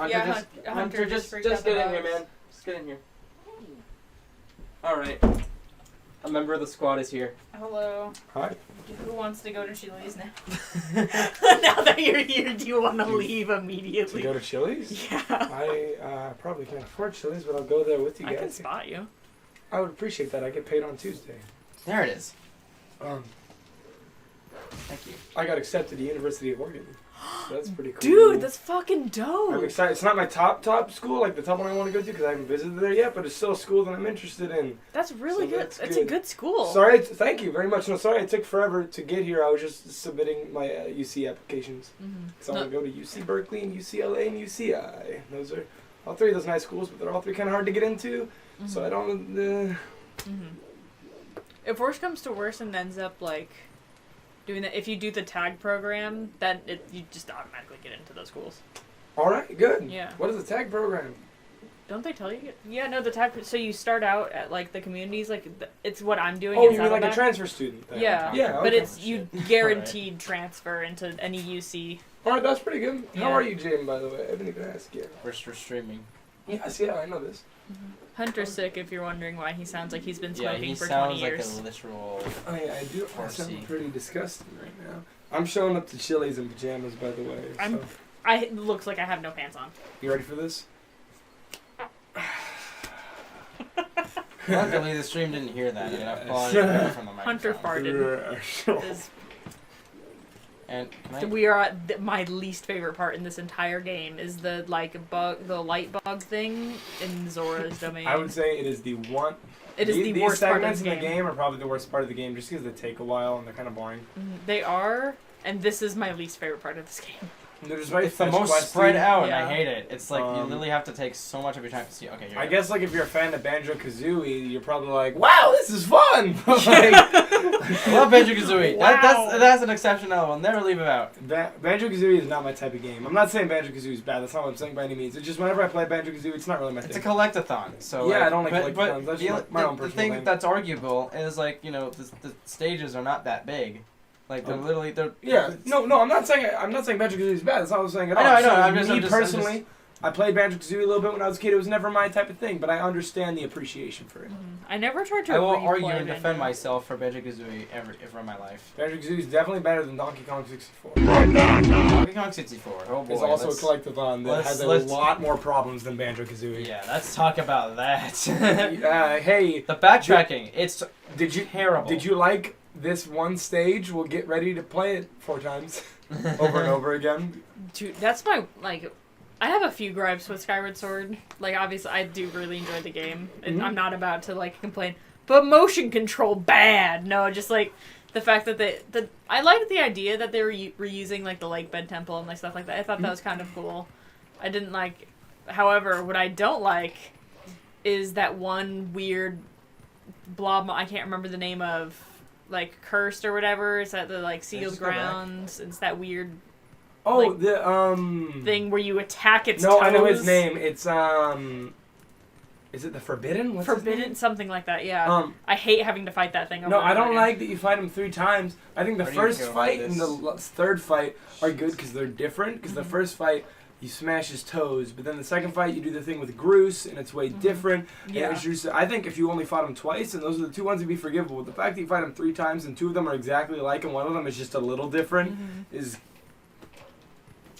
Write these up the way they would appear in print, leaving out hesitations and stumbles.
Hunter, Hunter, just get in here, man. Just get in here. All right. A member of the squad is here. Hello. Hi. Who wants to go to Chili's now? Now that you're here, do you want to leave immediately? To go to Chili's? Yeah. I probably can't afford Chili's, but I'll go there with you guys. I can spot you. I would appreciate that. I get paid on Tuesday. There it is. Thank you. I got accepted to University of Oregon. So that's pretty cool. Dude, that's fucking dope. I'm excited. It's not my top school, like the top one I want to go to, because I haven't visited there yet, but it's still a school that I'm interested in. That's really So good. that's It's good. a good school. Sorry, thank you very much. No, sorry it took forever to get here. I was just submitting my UC applications. Because I want to go to UC Berkeley and UCLA and UCI. Those are all three of those nice schools, but they're all three kind of hard to get into. So I don't... If worse comes to worse and ends up, like, doing that, if you do the tag program, then you just automatically get into those schools. All right, good. Yeah. What is the tag program? Don't they tell you? Yeah, no, the tag. So you start out at like the communities, like it's what I'm doing. Oh, in you mean like a Saddleback. transfer student? Then. Yeah, Yeah. but Okay. it's you guaranteed transfer into any UC. All right, that's pretty good. Yeah. How are you, Jim? By the way, I didn't even ask you. We're streaming. Yes, yeah, I know this. Hunter's sick. If you're wondering why he sounds like he's been Yeah, smoking he for sounds 20 like years. a literal. Oh yeah, I do. I Horsey. sound pretty disgusting right now. I'm showing up to Chili's in pajamas, by the way. So. It looks like I have no pants on. You ready for this? Luckily, the stream didn't hear that. Yes. And I'm falling from the Hunter microphone. farted. And can I? We are at my least favorite part in this entire game is the the light bug thing in Zora's domain. I would say it is the one. It is the these worst part of segments the in the game are probably the worst part of the game, just because they take a while and they're kind of boring. They are, and this is my least favorite part of this game. They're just very It's the fetch most questy. spread out, and Yeah. I hate it. It's like you literally have to take so much of your time to see. Okay, here I you go. guess like if you're a fan of Banjo-Kazooie, you're probably like, "Wow, this is fun!" Like, I love Banjo-Kazooie. Wow. That's an exception I'll never leave it out. Banjo-Kazooie is not my type of game. I'm not saying Banjo-Kazooie is bad. That's not what I'm saying by any means. It's just whenever I play Banjo-Kazooie, it's not really my It's a thing. collectathon. So Yeah, like, I don't like but collectathons. That's just my own the personal thing thing. that's arguable is like the stages are not that big. Like they're literally they're. Yeah, no, I'm not saying Banjo-Kazooie is bad. That's not what I'm saying at all. I know. So I'm just personally, I played Banjo-Kazooie a little bit when I was a kid. It was never my type of thing, but I understand the appreciation for it. I never tried to. I will replay argue and Banjo. defend myself for Banjo-Kazooie ever in my life. Banjo-Kazooie is definitely better than Donkey Kong 64. Donkey Kong 64. Oh boy. It's also a let's- collectathon that has a lot more problems than Banjo-Kazooie. Yeah, let's talk about that. Hey, The backtracking, it's did you terrible. Did you like this one stage? We'll get ready to play it 4 times, over and over again. Dude, that's my I have a few gripes with Skyward Sword. Like, obviously, I do really enjoy the game. And I'm not about to complain. But motion control bad. No, just the fact that I liked the idea that they were reusing the lake bed temple and stuff like that. I thought that was kind of cool. I didn't like. However, what I don't like is that one weird blob. I can't remember the name of. Cursed or whatever. It's at the sealed grounds. It's that weird thing where you attack its toes. I know his name. It's is it the Forbidden? What's Forbidden, his name? something like that. Yeah. I hate having to fight that thing. Over No, and I over don't again. like that you fight him 3 times. I think the Where do you first go fight with and the third fight are good because they're different. Because the first fight you smash his toes, but then the second fight you do the thing with Groose and it's way different. Yeah. And I think if you only fought him twice and those are the 2 ones, it'd be forgivable. But the fact that you fight him 3 times and 2 of them are exactly alike and one of them is just a little different is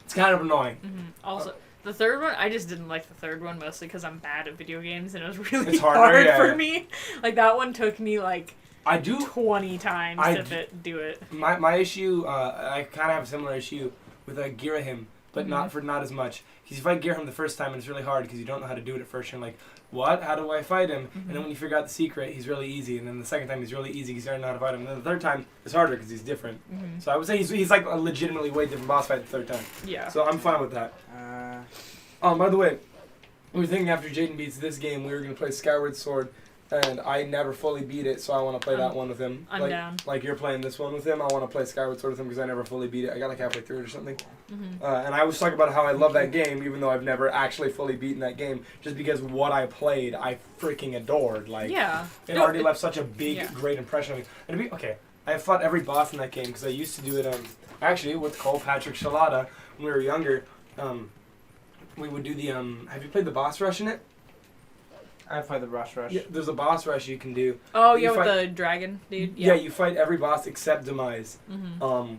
it's kind of annoying. Also, the third one, I just didn't like the third one mostly because I'm bad at video games and it was really It's harder, hard yeah. for me. That one took me I do 20 times to do it. my issue. I kind of have a similar issue with Girahim, but not as much. Because you fight Girahim the first time and it's really hard because you don't know how to do it at first. You're like, what? How do I fight him? And then when you figure out the secret, he's really easy. And then the second time he's really easy because you already know how to fight him. And then the third time it's harder because he's different. So I would say he's like a legitimately way different boss fight the third time. Yeah. So I'm fine with that. By the way, we were thinking after Jaden beats this game, we were going to play Skyward Sword. And I never fully beat it, so I want to play that one with him. I'm down. Like you're playing this one with him, I want to play Skyward Sword with him because I never fully beat it. I got halfway through it or something. And I was talking about how I love that game, even though I've never actually fully beaten that game, just because what I played, I freaking adored. It already left such a big, great impression on me. And I have fought every boss in that game because I used to do it. Actually, with Cole Patrick Shalata when we were younger. we would do the Have you played the boss rush in it? I played the Rush. Yeah, there's a boss rush you can do. Oh, You yeah, with fight- the dragon dude. Yeah, you fight every boss except Demise. Mm-hmm.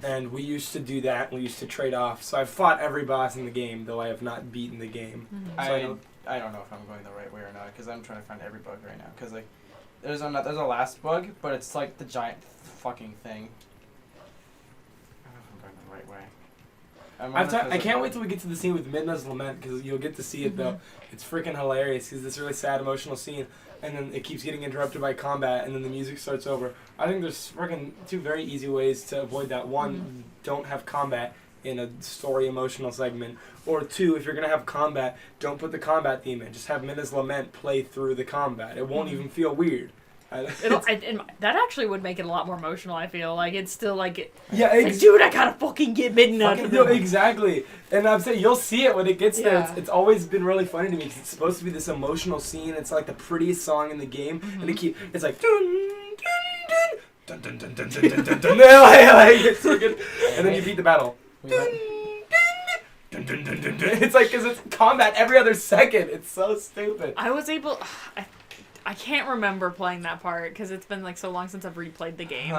And we used to do that. We used to trade off. So I've fought every boss in the game, though I have not beaten the game. Mm-hmm. So I don't know if I'm going the right way or not because I'm trying to find every bug right now. Because like, there's a last bug, but it's like the giant fucking thing. I don't know if I'm going the right way. I can't wait till we get to the scene with Midna's Lament because you'll get to see it though. It's freaking hilarious. Because this really sad, emotional scene, and then it keeps getting interrupted by combat, and then the music starts over. I think there's freaking two very easy ways to avoid that. One, don't have combat in a story emotional segment, or two, if you're gonna have combat, don't put the combat theme in. Just have Midna's Lament play through the combat. It won't even feel weird. That actually would make it a lot more emotional. I feel like it's still like Yeah, it's like, dude, I gotta fucking get midnight. No, exactly. And I'm saying you'll see it when it gets there. Yeah. It's always been really funny to me because it's supposed to be this emotional scene. It's like the prettiest song in the game, and it's like dun dun dun dun dun dun dun dun dun. It's so good. And then you beat the battle. Dun, dun, dun, dun, dun, dun. It's like because it's combat every other second. It's so stupid. I was able. I can't remember playing that part because it's been like so long since I've replayed the game.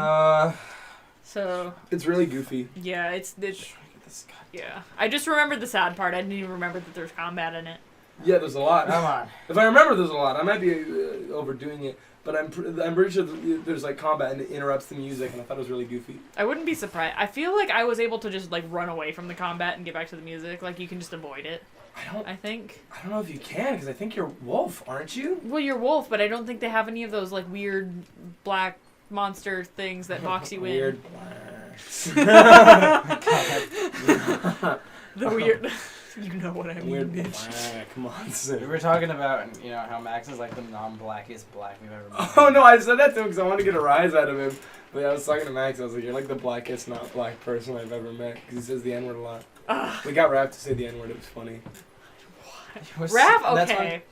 So It's really goofy. yeah, it's yeah. I just remembered the sad part. I didn't even remember that there's combat in it. Yeah, there's a lot. Come on. If I remember, there's a lot. I might be overdoing it, but I'm pretty sure there's like combat and it interrupts the music, and I thought it was really goofy. I wouldn't be surprised. I feel like I was able to just like run away from the combat and get back to the music. Like you can just avoid it. I think. I don't know if you can because I think you're Wolf, aren't you? Well, you're Wolf, but I don't think they have any of those like weird black monster things that box you in. Weird. The weird. You know what I mean, Weird bitch. Come on. We were talking about how Max is like the non-blackest black we've ever met. Oh no, I said that to him because I wanted to get a rise out of him. But I was talking to Max. I was like, "You're like the blackest not black person I've ever met," because he says the N-word a lot. We got Raph to say the N-word. It was funny. Raph, okay.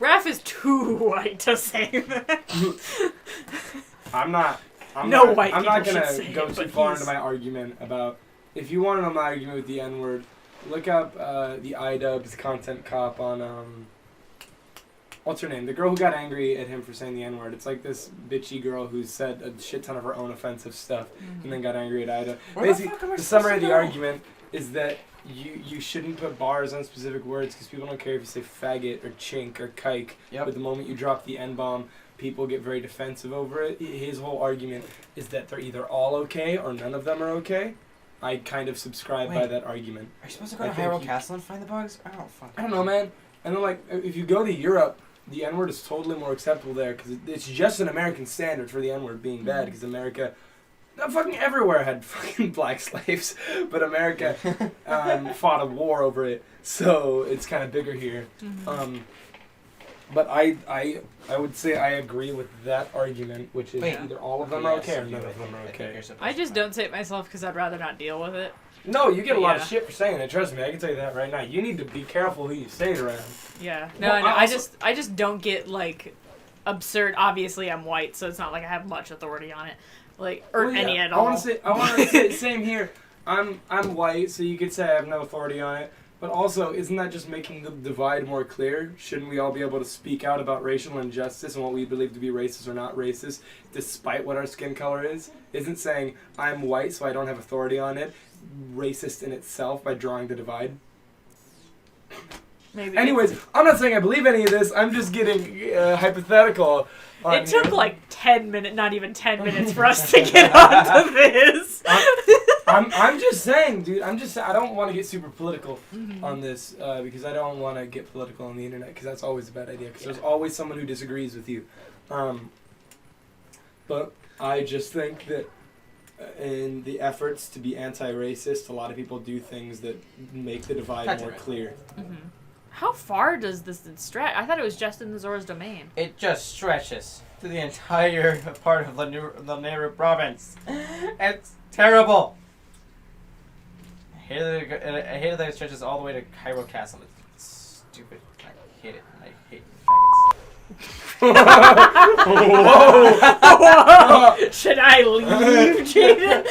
Raph is too white to say that. I'm not White not people should gonna say go it, too but far he's- into my argument about. If you want to know my argument with the N-word, look up the iDubbbz content cop on what's her name? The girl who got angry at him for saying the N-word. It's like this bitchy girl who said a shit ton of her own offensive stuff and then got angry at Ida. Basically, the summary of the argument is that you shouldn't put bars on specific words because people don't care if you say faggot or chink or kike. Yep. But the moment you drop the N-bomb, people get very defensive over it. His whole argument is that they're either all okay or none of them are okay. I kind of subscribe by that argument. Are you supposed to go I to think Hyrule you- Castle and find the bugs? I don't know, man. And then, like, if you go to Europe, the N-word is totally more acceptable there because it's just an American standard for the N-word being bad because America, fucking everywhere had fucking black slaves, but America fought a war over it, so it's kind of bigger here. But I would say I agree with that argument, which is either all of them are okay or none of them are okay. I just don't say it myself because I'd rather not deal with it. No, you get a lot of shit for saying it. Trust me, I can tell you that right now. You need to be careful who you say it around. Yeah. No, Well, no. I I just don't get like absurd. Obviously, I'm white, so it's not like I have much authority on it, like or any at all. I want to say same here. I'm white, so you could say I have no authority on it. But also, isn't that just making the divide more clear? Shouldn't we all be able to speak out about racial injustice and what we believe to be racist or not racist, despite what our skin color is? Isn't saying I'm white, so I don't have authority on it racist in itself by drawing the divide? Maybe. Anyways, I'm not saying I believe any of this. I'm just getting hypothetical. It took like 10 minutes, not even 10 minutes for us to get onto this. I'm just saying, dude. I don't want to get super political on this because I don't want to get political on the internet because that's always a bad idea because there's always someone who disagrees with you. But I just think that in the efforts to be anti-racist, a lot of people do things that make the divide more clear. How far does this stretch? I thought it was just in the Zora's domain. It just stretches to the entire part of the Nehru province. It's terrible. I hate that it stretches all the way to Hyrule Castle. It's stupid. I hate it. I hate faggots. Whoa! Should I leave, Jaden?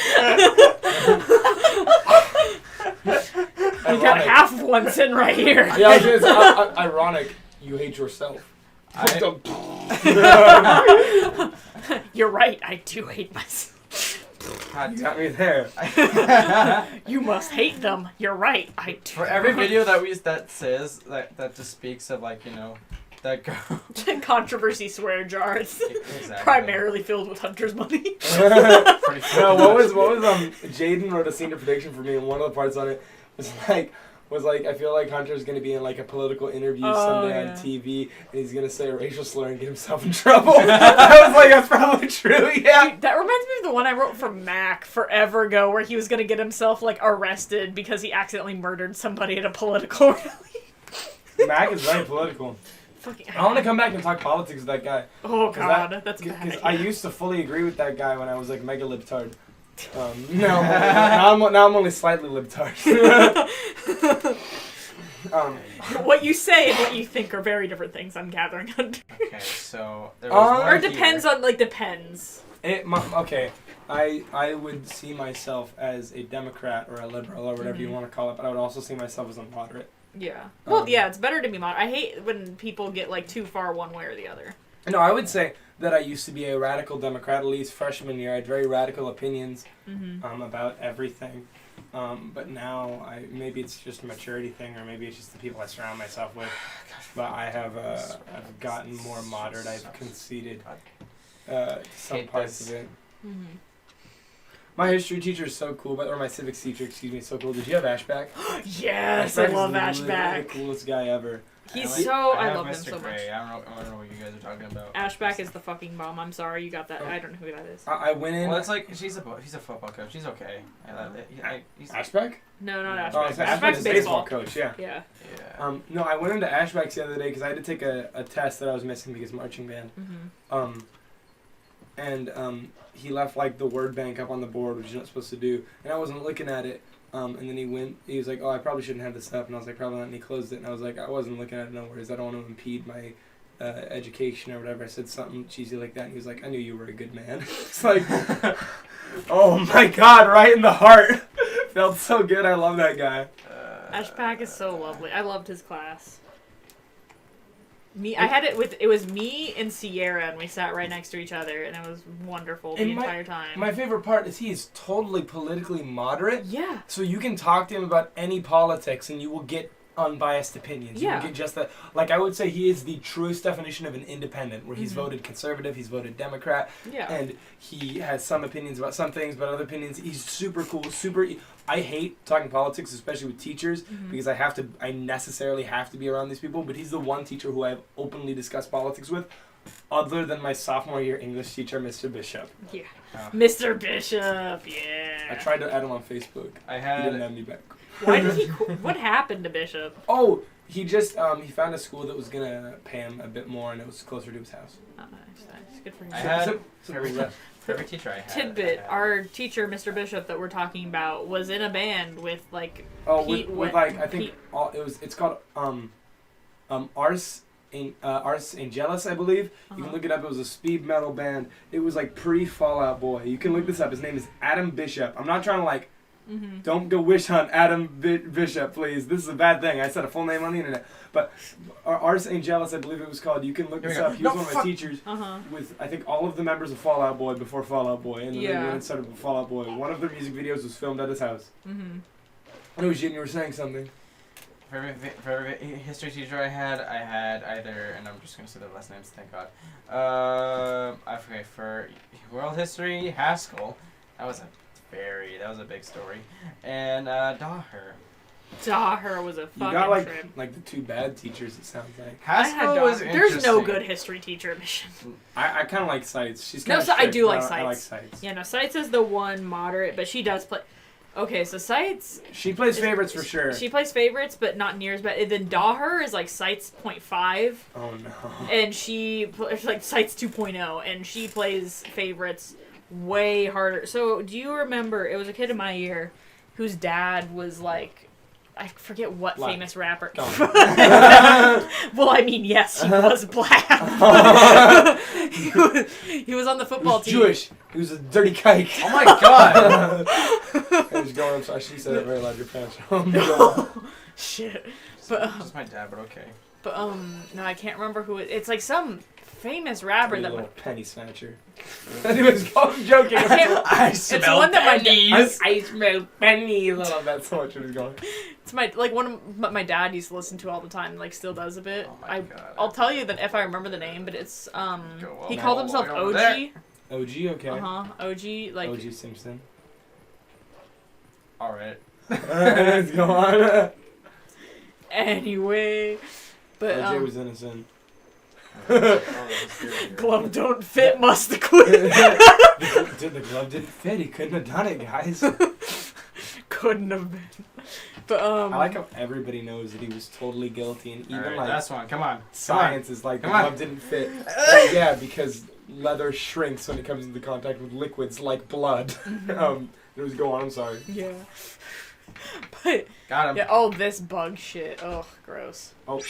We got half one sitting right here. Yeah, it's ironic. You hate yourself. You're right. I do hate myself. You got me there. You must hate them. You're right. I do. For every video that says that just speaks of like that girl. Controversy swear jars. Exactly. Primarily filled with Hunter's money. No, what was Jaden wrote a senior prediction for me, and one of the parts on it was like I feel like Hunter's gonna be in like a political interview someday on TV, and he's gonna say a racial slur and get himself in trouble. I was like, that's probably true. Yeah. Dude, that reminds me of the one I wrote for Mac forever ago, where he was gonna get himself like arrested because he accidentally murdered somebody at a political rally. Mac is very political. Fucking. I want to come back and talk politics with that guy. Oh god, that's bad. Because I used to fully agree with that guy when I was like mega libtard. Now I'm only slightly libtard. What you say and what you think are very different things, I'm gathering, Hunter. Okay, so there was one or depends on depends. Okay, I would see myself as a Democrat or a liberal or whatever you want to call it, but I would also see myself as a moderate. Yeah. Well, yeah, it's better to be moderate. I hate when people get like too far one way or the other. No, I would say that I used to be a radical Democrat, at least freshman year. I had very radical opinions about everything. But now, maybe it's just a maturity thing, or maybe it's just the people I surround myself with. But I've gotten more moderate. I've conceded some parts of it. Mm-hmm. My history teacher is so cool, or my civics teacher, excuse me, is so cool. Did you have Ashback? Yes, I love Ashback. Ashback. The coolest guy ever. I love him Mr. so Gray. much. I don't know what you guys are talking about. Ashback is the fucking bomb. I'm sorry, you got that. I don't know who that is. I went in. Well, it's like he's a football coach. He's okay. Ashback? No, not Oh, Ashback. Ashback's Ashback's a baseball baseball. coach, yeah. Yeah. No, I went into Ashback's the other day because I had to take a test that I was missing because marching band. And he left like the word bank up on the board, which you're not supposed to do, and I wasn't looking at it. And then he was like, oh, I probably shouldn't have this up. And I was like, probably not. And he closed it. And I was like, I wasn't looking at it, no worries. I don't want to impede my education or whatever. I said something cheesy like that. And he was like, I knew you were a good man. It's like, oh my God, right in the heart. Felt so good. I love that guy. Ashback is so lovely. I loved his class. It was me and Sierra, and we sat right next to each other, and it was wonderful the entire time. My favorite part is he is totally politically moderate. Yeah. So you can talk to him about any politics, and you will get unbiased opinions. Yeah. You will get just that. Like, I would say he is the truest definition of an independent, where he's voted conservative, he's voted Democrat, and he has some opinions about some things, but other opinions, he's super cool, I hate talking politics, especially with teachers, because I necessarily have to be around these people, but he's the one teacher who I've openly discussed politics with, other than my sophomore year English teacher, Mr. Bishop. Yeah. Mr. Bishop, yeah. I tried to add him on Facebook. He didn't add me back. Why did he what happened to Bishop? Oh, he just, he found a school that was going to pay him a bit more, and it was closer to his house. Oh, nice. Good for him. I had every teacher I had. Tidbit, our teacher, Mr. Bishop, that we're talking about, was in a band with, like... it's called, Ars Angelus, I believe. You can look it up. It was a speed metal band. It was, like, pre-Fall Out Boy. You can look this up. His name is Adam Bishop. I'm not trying to, like... Don't go wish hunt Adam Bishop, please. This is a bad thing. I said a full name on the internet. But Ars Angelus, I believe it was called. You can look this up. He was one of my teachers with, I think, all of the members of Fall Out Boy before Fall Out Boy. And then they went and started with Fall Out Boy. One of their music videos was filmed at his house. I know, Jin, you were saying something. For every history teacher I had either, and I'm just going to say their last names, thank God. Okay, for world history, Haskell. That was a big story. And Daher. Daher was a fucking You got trip. like the two bad teachers, it sounds like. Haskell was interesting. There's no good history teacher at Mission. I kind of like Sites. She's No, kind of so I do like I Sites. like Sites. Yeah, no, Sites is the one moderate, but she does play... Okay, so Sites... She plays favorites for sure. She plays favorites, but not near as bad. And then Daher is like Sites 0.5. Oh, no. And it's like Sites 2.0, and she plays favorites way harder. So, do you remember, it was a kid in my year whose dad was like I forget what Black. famous rapper. Go on. Well, I mean, yes, he was black. he was on the football He was team. Jewish. He was a dirty kike. Oh my god! I was going. I should have said it very loud. Your pants. Shit. But Just my dad, but okay. But no, I can't remember who it's like some famous rapper Dirty that little penny snatcher. Anyways, I'm joking. I can't- I it's one that my I smell pennies. I love that so much when he's going. it's my like one of my dad used to listen to all the time, like still does a bit. Oh my god. I'll tell you that if I remember the name, but it's Go he on called all the himself way over OG. there. OG, okay. OG like OG Simpson. Alright. Let's go on. anyway. But OJ was innocent. glove don't fit, must have quit. Dude, the glove didn't fit. He couldn't have done it, guys. Couldn't have been. But I like how everybody knows that he was totally guilty, and even Alright, like last one. Come on. science is like the Come on. glove didn't fit. Yeah, because leather shrinks when it comes into contact with liquids like blood. It was go on. I'm sorry. yeah. But Got him. yeah, all this bug shit. Oh, gross. Oh.